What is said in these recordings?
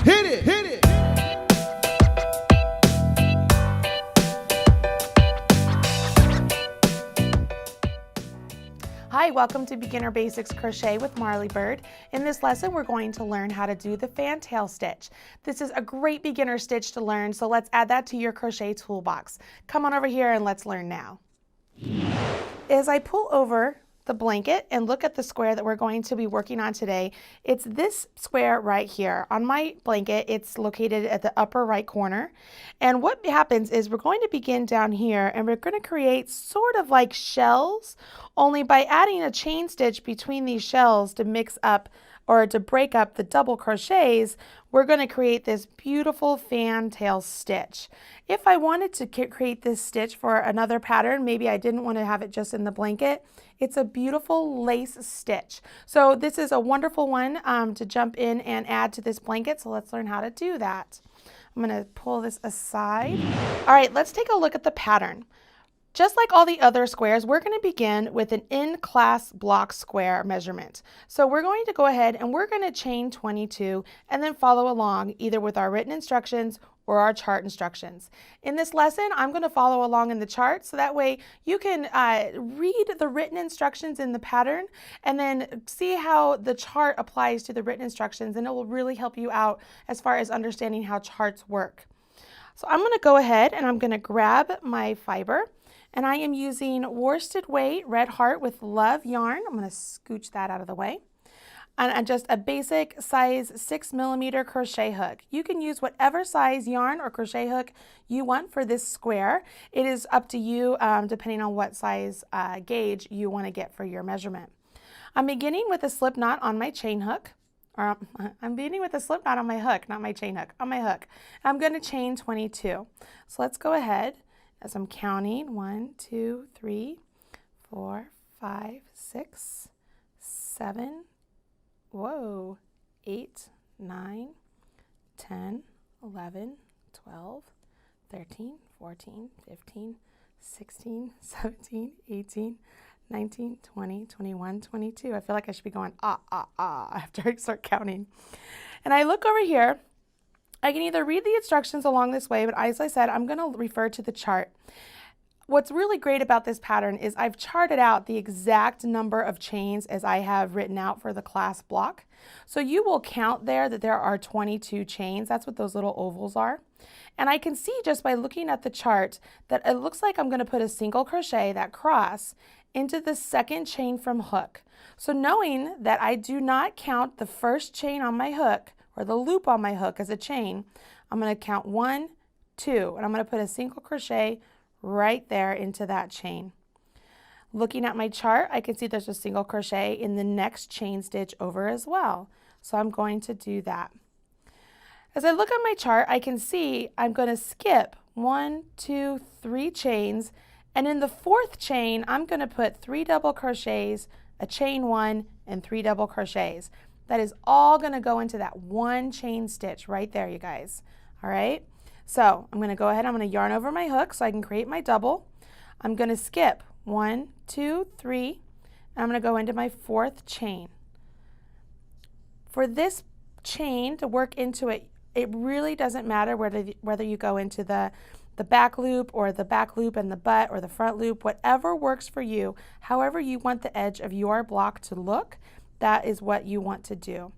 Hit it, hit it. Hi, welcome to Beginner Basics Crochet with Marley Bird. In this lesson, we're going to learn how to do the fantail stitch. This is a great beginner stitch to learn, so let's add that to your crochet toolbox. Come on over here and let's learn now. As I pull over the blanket and look at the square that we're going to be working on today, it's this square right here. On my blanket, it's located at the upper right corner. And what happens is we're going to begin down here and we're going to create sort of like shells, only by adding a chain stitch between these shells to mix up or to break up the double crochets, we're going to create this beautiful fantail stitch. If I wanted to create this stitch for another pattern, maybe I didn't want to have it just in the blanket, it's a beautiful lace stitch. So this is a wonderful one to jump in and add to this blanket, so let's learn how to do that. I'm going to pull this aside. All right, let's take a look at the pattern. Just like all the other squares, we're going to begin with an in-class block square measurement. So we're going to go ahead and we're going to chain 22 and then follow along either with our written instructions or our chart instructions. In this lesson, I'm going to follow along in the chart so that way you can read the written instructions in the pattern and then see how the chart applies to the written instructions, and it will really help you out as far as understanding how charts work. So I'm going to go ahead and I'm going to grab my fiber. And I am using worsted weight red heart with love yarn. I'm going to scooch that out of the way. And just a basic size 6mm crochet hook. You can use whatever size yarn or crochet hook you want for this square. It is up to you depending on what size gauge you want to get for your measurement. I'm beginning with a slip knot on my chain hook. Or I'm beginning with a slip knot on my hook, not my chain hook, on my hook. I'm going to chain 22. So let's go ahead. As I'm counting, 1, 2, 3, 4, 5, 6, 7, 8, 9, 10, 11, 12, 13, 14, 15, 16, 17, 18, 19, 20, 21, 22. I feel like I should be going after I start counting. And I look over here. I can either read the instructions along this way, but as I said, I'm going to refer to the chart. What's really great about this pattern is I've charted out the exact number of chains as I have written out for the class block. So you will count there that there are 22 chains. That's what those little ovals are. And I can see just by looking at the chart that it looks like I'm going to put a single crochet, that cross, into the second chain from hook. So knowing that I do not count the first chain on my hook, or the loop on my hook as a chain, I'm going to count 1, 2, and I'm going to put a single crochet right there into that chain. Looking at my chart, I can see there's a single crochet in the next chain stitch over as well. So I'm going to do that. As I look at my chart, I can see I'm going to skip 1, 2, 3 chains, and in the fourth chain, I'm going to put 3 double crochets, a chain 1, and 3 double crochets. That is all going to go into that one chain stitch right there, you guys. All right, so I'm going to go ahead, I'm going to yarn over my hook so I can create my double. I'm going to skip 1, 2, 3, and I'm going to go into my fourth chain. For this chain to work into it, it really doesn't matter whether you go into the back loop or the back loop and the butt or the front loop, whatever works for you, however you want the edge of your block to look, that is what you want to do.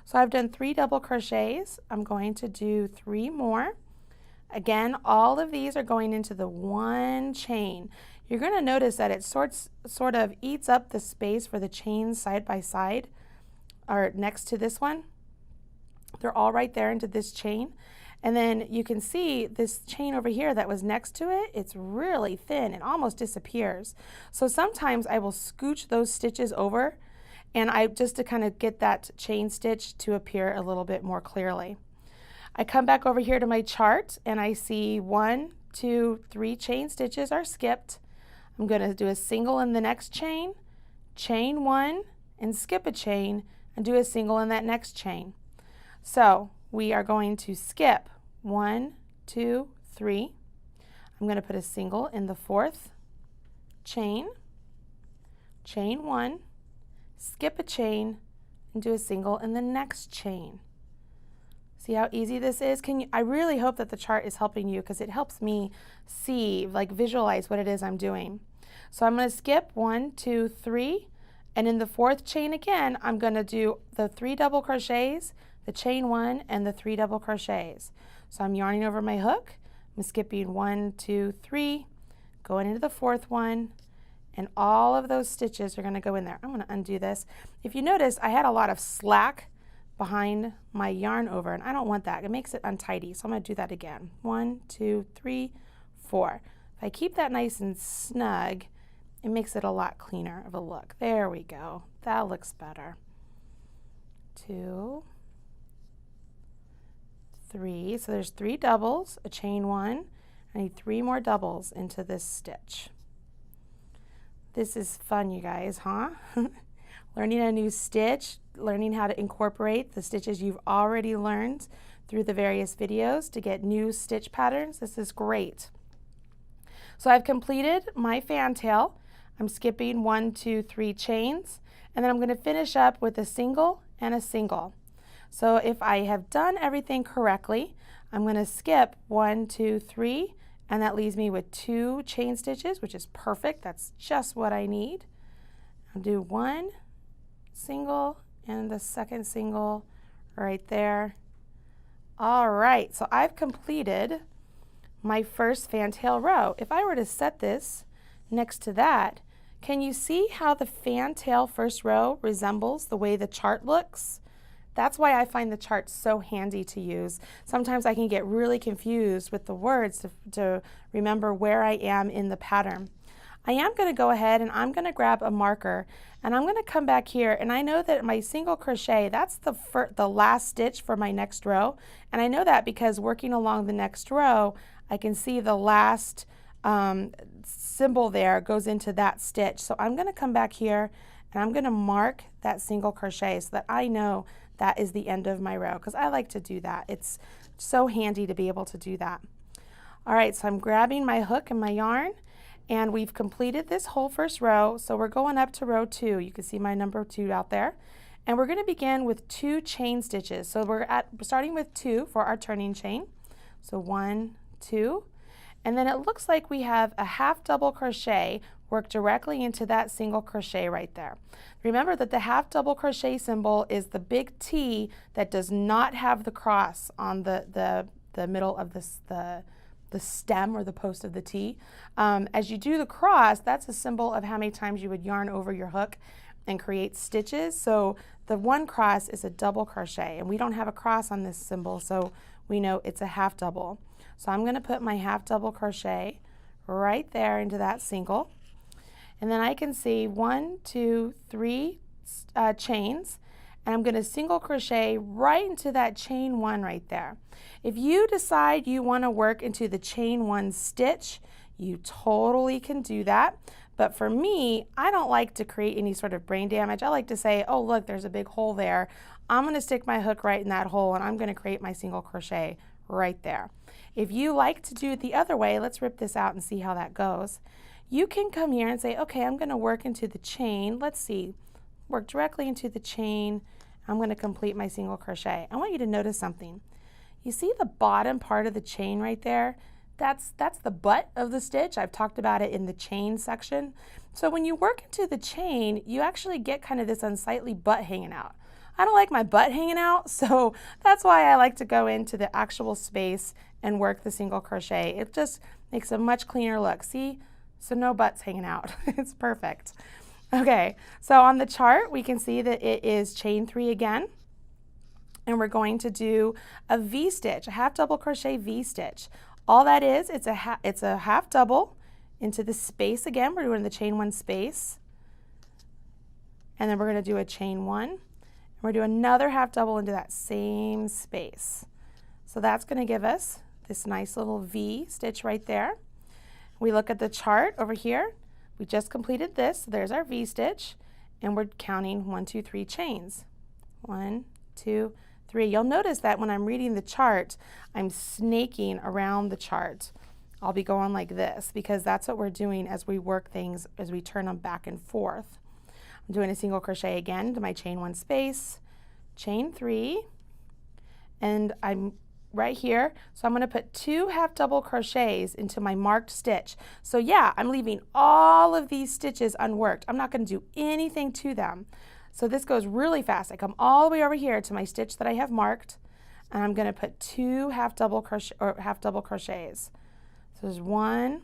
So I've done 3 double crochets. I'm going to do 3 more. Again, all of these are going into the one chain. You're going to notice that it sort of eats up the space for the chains side by side or next to this one. They're all right there into this chain. And then you can see this chain over here that was next to it, it's really thin. It almost disappears. So sometimes I will scooch those stitches over and just to kind of get that chain stitch to appear a little bit more clearly. I come back over here to my chart and I see 1, 2, 3 chain stitches are skipped. I'm going to do a single in the next chain, chain 1, and skip a chain, and do a single in that next chain. So we are going to skip 1, 2, 3. I'm going to put a single in the fourth chain, chain 1, skip a chain, and do a single in the next chain. See how easy this is? I really hope that the chart is helping you because it helps me see, like visualize what it is I'm doing. So I'm going to skip 1, 2, 3, and in the 4th chain again, I'm going to do the 3 double crochets, the chain 1, and the 3 double crochets. So I'm yarning over my hook. I'm skipping 1, 2, 3, going into the 4th one, and all of those stitches are going to go in there. I'm going to undo this. If you notice, I had a lot of slack behind my yarn over, and I don't want that. It makes it untidy. So I'm going to do that again. 1, 2, 3, 4. If I keep that nice and snug, it makes it a lot cleaner of a look. There we go. That looks better. 2, 3. So there's 3 doubles, a chain 1. I need 3 more doubles into this stitch. This is fun, you guys, huh? Learning a new stitch, learning how to incorporate the stitches you've already learned through the various videos to get new stitch patterns. This is great. So I've completed my fantail. I'm skipping 1, 2, 3 chains, and then I'm going to finish up with a single and a single. So if I have done everything correctly, I'm going to skip 1, 2, 3, and that leaves me with 2 chain stitches, which is perfect. That's just what I need. I'll do 1 single and the 2nd single right there. All right, so I've completed my first fantail row. If I were to set this next to that, can you see how the fantail first row resembles the way the chart looks? That's why I find the chart so handy to use. Sometimes I can get really confused with the words to remember where I am in the pattern. I am going to go ahead and I'm going to grab a marker and I'm going to come back here, and I know that my single crochet, that's the last stitch for my next row, and I know that because working along the next row I can see the last symbol there goes into that stitch. So I'm going to come back here and I'm going to mark that single crochet so that I know that is the end of my row, because I like to do that. It's so handy to be able to do that. All right, so I'm grabbing my hook and my yarn, and we've completed this whole first row. So we're going up to row 2. You can see my number 2 out there. And we're going to begin with 2 chain stitches. So we're starting with 2 for our turning chain. So 1, 2. And then it looks like we have a half double crochet work directly into that single crochet right there. Remember that the half double crochet symbol is the big T that does not have the cross on the middle of the stem or the post of the T. As you do the cross, that's a symbol of how many times you would yarn over your hook and create stitches. So the 1 cross is a double crochet, and we don't have a cross on this symbol, so we know it's a half double. So I'm going to put my half double crochet right there into that single. And then I can see 1, 2, 3 chains, and I'm going to single crochet right into that chain 1 right there. If you decide you want to work into the chain 1 stitch, you totally can do that. But for me, I don't like to create any sort of brain damage. I like to say, oh look, there's a big hole there. I'm going to stick my hook right in that hole, and I'm going to create my single crochet right there. If you like to do it the other way, let's rip this out and see how that goes. You can come here and say, okay, I'm going to work into the chain. Let's see, work directly into the chain. I'm going to complete my single crochet. I want you to notice something. You see the bottom part of the chain right there? That's the butt of the stitch. I've talked about it in the chain section. So when you work into the chain, you actually get kind of this unsightly butt hanging out. I don't like my butt hanging out, so that's why I like to go into the actual space and work the single crochet. It just makes a much cleaner look. See? So no butts hanging out. It's perfect. Okay, so on the chart, we can see that it is chain 3 again. And we're going to do a V-stitch, a half double crochet V-stitch. All that is, it's a half double into the space again. We're doing the chain 1 space. And then we're going to do a chain 1. And we're doing another half double into that same space. So that's going to give us this nice little V stitch right there. We look at the chart over here. We just completed this. So there's our V-stitch. And we're counting 1, 2, 3 chains. 1, 2, 3. You'll notice that when I'm reading the chart, I'm snaking around the chart. I'll be going like this because that's what we're doing as we work things, as we turn them back and forth. I'm doing a single crochet again into my chain 1 space, chain 3, and I'm right here. So I'm going to put 2 half double crochets into my marked stitch. So yeah, I'm leaving all of these stitches unworked. I'm not going to do anything to them. So this goes really fast. I come all the way over here to my stitch that I have marked, and I'm going to put 2 half double crochets. So there's 1,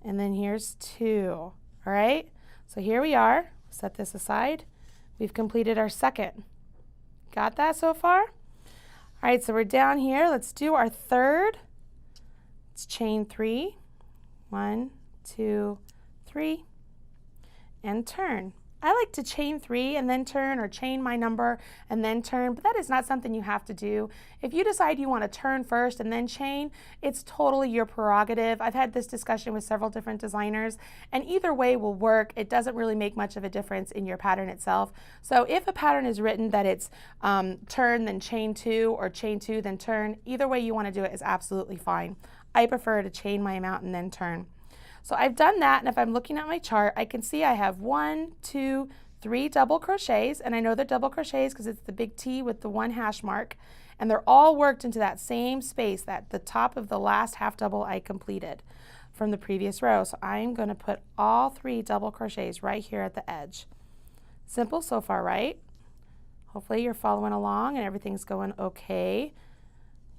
and then here's 2. All right, so here we are. Set this aside. We've completed our second. Got that so far? All right, so we're down here. Let's do our third. Let's chain 3. 1, 2, 3, and turn. I like to chain 3 and then turn, or chain my number and then turn, but that is not something you have to do. If you decide you want to turn first and then chain, it's totally your prerogative. I've had this discussion with several different designers, and either way will work. It doesn't really make much of a difference in your pattern itself. So if a pattern is written that it's turn then chain 2, or chain 2 then turn, either way you want to do it is absolutely fine. I prefer to chain my amount and then turn. So I've done that, and if I'm looking at my chart, I can see I have 1, 2, 3 double crochets, and I know they're double crochets because it's the big T with the 1 hash mark, and they're all worked into that same space, that the top of the last half double I completed from the previous row. So I'm going to put all 3 double crochets right here at the edge. Simple so far, right? Hopefully you're following along and everything's going okay.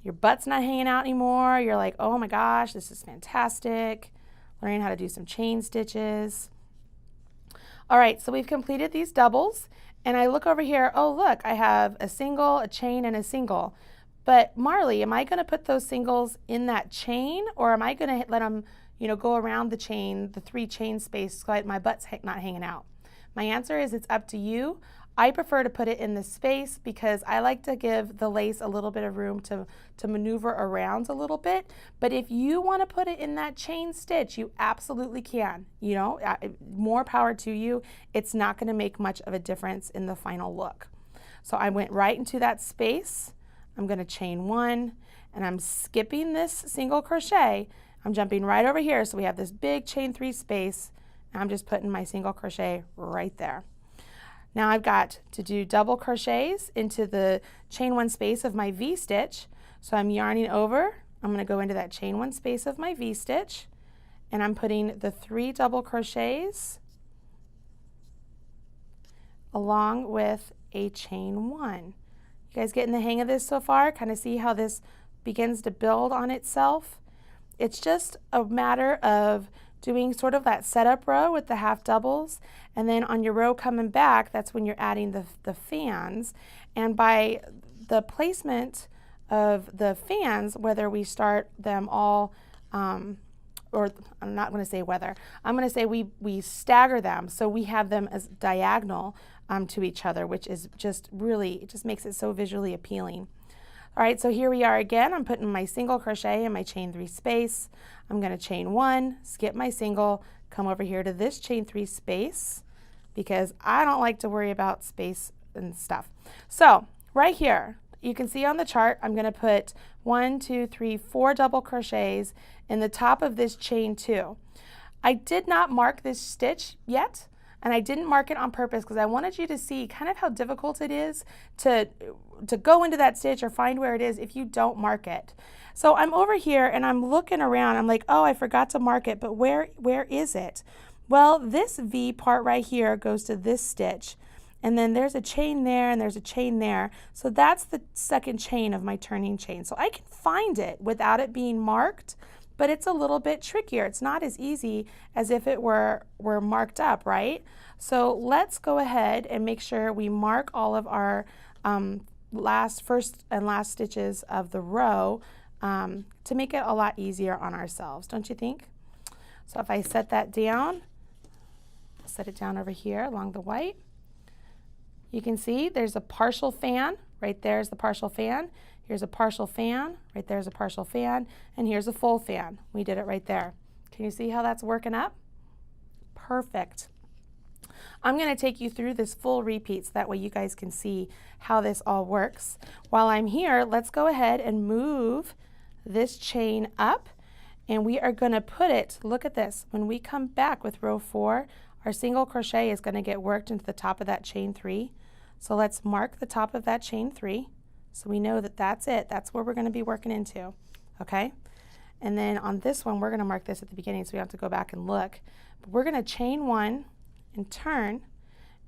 Your butt's not hanging out anymore. You're like, oh my gosh, this is fantastic. Learning how to do some chain stitches. All right, so we've completed these doubles, and I look over here, oh look, I have a single, a chain, and a single. But Marley, am I going to put those singles in that chain, or am I going to let them, go around the chain, the 3 chain space, so my butt's not hanging out? My answer is it's up to you. I prefer to put it in the space because I like to give the lace a little bit of room to maneuver around a little bit. But if you want to put it in that chain stitch, you absolutely can. More power to you. It's not going to make much of a difference in the final look. So I went right into that space. I'm going to chain 1, and I'm skipping this single crochet. I'm jumping right over here, so we have this big chain 3 space, and I'm just putting my single crochet right there. Now I've got to do double crochets into the chain 1 space of my V-stitch. So I'm yarning over. I'm going to go into that chain 1 space of my V-stitch, and I'm putting the 3 double crochets along with a chain 1. You guys getting the hang of this so far? Kind of see how this begins to build on itself? It's just a matter of doing sort of that setup row with the half doubles, and then on your row coming back, that's when you're adding the fans. And by the placement of the fans, whether we start them all, or I'm not going to say whether, I'm going to say we stagger them, so we have them as diagonal to each other, which is just really, it just makes it so visually appealing. All right, so here we are again. I'm putting my single crochet in my chain 3 space. I'm going to chain 1, skip my single, come over here to this chain 3 space because I don't like to worry about space and stuff. So right here, you can see on the chart, I'm going to put 1, 2, 3, 4 double crochets in the top of this chain 2. I did not mark this stitch yet, and I didn't mark it on purpose because I wanted you to see kind of how difficult it is to go into that stitch or find where it is if you don't mark it. So I'm over here and I'm looking around. I'm like, oh, I forgot to mark it, but where is it? Well, this V part right here goes to this stitch, and then there's a chain there and there's a chain there. So that's the second chain of my turning chain. So I can find it without it being marked, but it's a little bit trickier. It's not as easy as if it were marked up, right? So let's go ahead and make sure we mark all of our first and last stitches of the row to make it a lot easier on ourselves, don't you think? So if I set that down, set it down over here along the white, you can see there's a partial fan. Right there's the partial fan. Here's a partial fan, right there's a partial fan, and here's a full fan. We did it right there. Can you see how that's working up? Perfect. I'm going to take you through this full repeat so that way you guys can see how this all works. While I'm here, let's go ahead and move this chain up, and we are going to put it, look at this, when we come back with row 4, our single crochet is going to get worked into the top of that chain 3. So let's mark the top of that chain 3. So we know that that's it. That's where we're going to be working into, okay? And then on this one, we're going to mark this at the beginning so we don't have to go back and look. But we're going to chain one and turn, and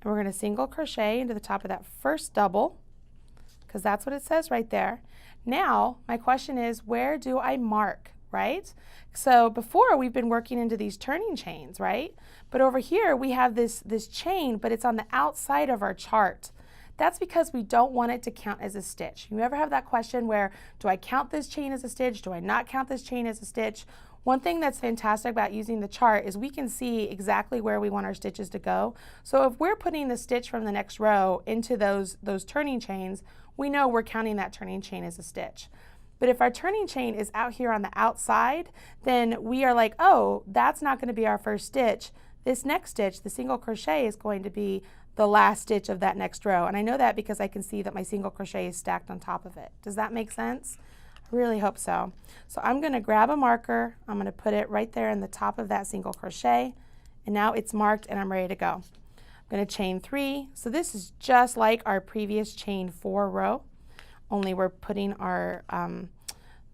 we're going to single crochet into the top of that first double, because that's what it says right there. Now, my question is, where do I mark, right? So before, we've been working into these turning chains, right? But over here, we have this chain, but it's on the outside of our chart. That's because we don't want it to count as a stitch. You ever have that question where, do I count this chain as a stitch? Do I not count this chain as a stitch? One thing that's fantastic about using the chart is we can see exactly where we want our stitches to go. So if we're putting the stitch from the next row into those turning chains, we know we're counting that turning chain as a stitch. But if our turning chain is out here on the outside, then we are like, oh, that's not going to be our first stitch. This next stitch, the single crochet, is going to be the last stitch of that next row. And I know that because I can see that my single crochet is stacked on top of it. Does that make sense? I really hope so. So I'm going to grab a marker. I'm going to put it right there in the top of that single crochet. And now it's marked and I'm ready to go. I'm going to chain 3. So this is just like our previous chain 4 row, only we're putting our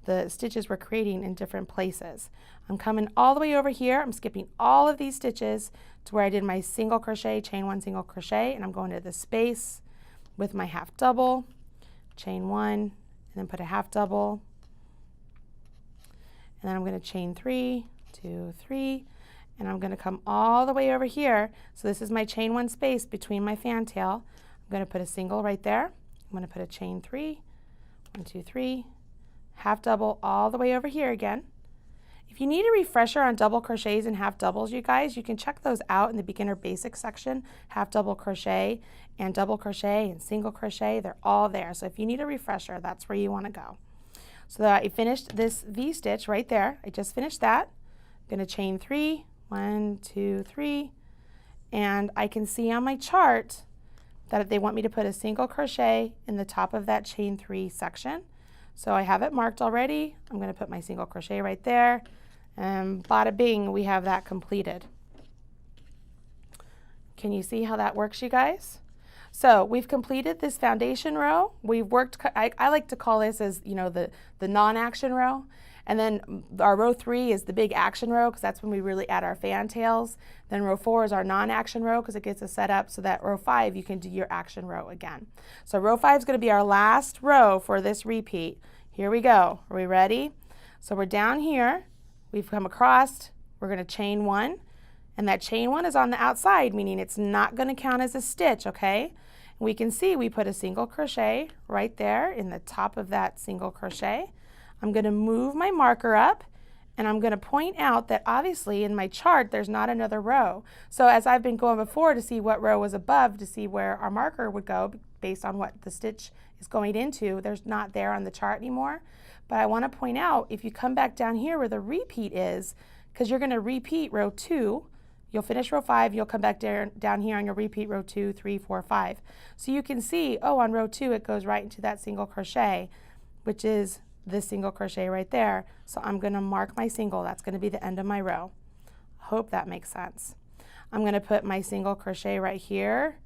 the stitches we're creating in different places. I'm coming all the way over here. I'm skipping all of these stitches to where I did my single crochet, chain 1, single crochet, and I'm going to the space with my half double, chain 1, and then put a half double, and then I'm going to chain 3, 2, 3, and I'm going to come all the way over here. So this is my chain 1 space between my fantail. I'm going to put a single right there. I'm going to put a chain 3, 1, 2, 3, half double all the way over here again. If you need a refresher on double crochets and half doubles, you guys, you can check those out in the beginner basics section. Half double crochet and double crochet and single crochet, they're all there. So if you need a refresher, that's where you want to go. So that I finished this V-stitch right there. I just finished that. I'm going to chain 3, 1, 2, 3, and I can see on my chart that they want me to put a single crochet in the top of that chain 3 section. So I have it marked already. I'm going to put my single crochet right there, and bada bing, we have that completed. Can you see how that works, you guys? So we've completed this foundation row. We've worked, I like to call this as, you know, the non-action row. And then our row 3 is the big action row, because that's when we really add our fantails. Then row 4 is our non-action row, because it gets us set up so that row 5 you can do your action row again. So row 5 is going to be our last row for this repeat. Here we go. Are we ready? So we're down here. We've come across. We're going to chain 1. And that chain 1 is on the outside, meaning it's not going to count as a stitch, okay? And we can see we put a single crochet right there in the top of that single crochet. I'm going to move my marker up, and I'm going to point out that obviously in my chart there's not another row. So as I've been going before to see what row was above to see where our marker would go based on what the stitch is going into, there's not there on the chart anymore. But I want to point out, if you come back down here where the repeat is, because you're going to repeat row 2, you'll finish row 5, you'll come back down here and you'll repeat row 2, 3, 4, 5. So you can see, oh, on row 2 it goes right into that single crochet, which is this single crochet right there. So I'm going to mark my single. That's going to be the end of my row. Hope that makes sense. I'm going to put my single crochet right here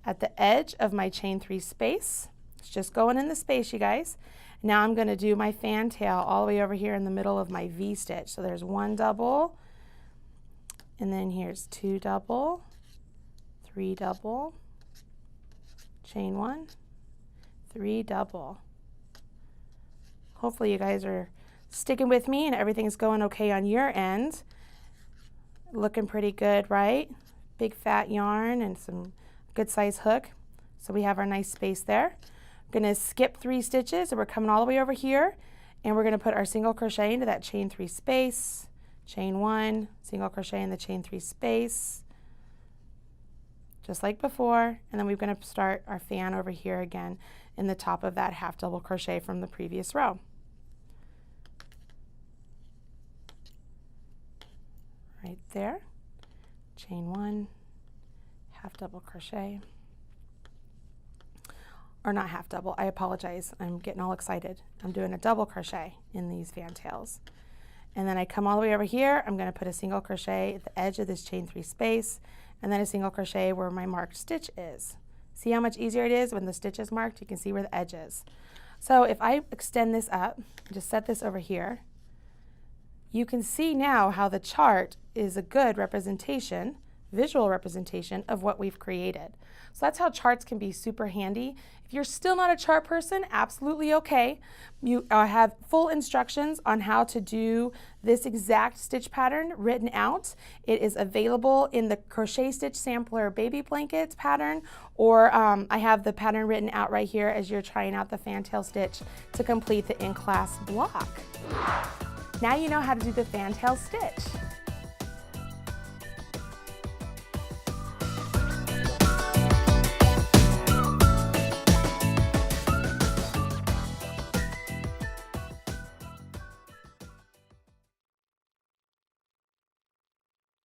at the edge of my chain 3 space. It's just going in the space, you guys. Now I'm going to do my fantail all the way over here in the middle of my V stitch. So there's 1 double, and then here's 2 double, 3 double, chain 1, 3 double. Hopefully you guys are sticking with me and everything's going okay on your end. Looking pretty good, right? Big fat yarn and some good size hook. So we have our nice space there. I'm going to skip 3 stitches, and we're coming all the way over here, and we're going to put our single crochet into that chain 3 space, chain 1, single crochet in the chain 3 space, just like before, and then we're going to start our fan over here again in the top of that half double crochet from the previous row. Right there, chain 1, half double crochet, or not half double, I apologize, I'm getting all excited. I'm doing a double crochet in these fantails. And then I come all the way over here, I'm going to put a single crochet at the edge of this chain 3 space, and then a single crochet where my marked stitch is. See how much easier it is when the stitch is marked? You can see where the edge is. So if I extend this up, just set this over here, you can see now how the chart is a good representation, visual representation of what we've created. So that's how charts can be super handy. If you're still not a chart person, absolutely okay. You have full instructions on how to do this exact stitch pattern written out. It is available in the Crochet Stitch Sampler Baby Blankets pattern, or I have the pattern written out right here as you're trying out the fantail stitch to complete the in-class block. Now you know how to do the fantail stitch.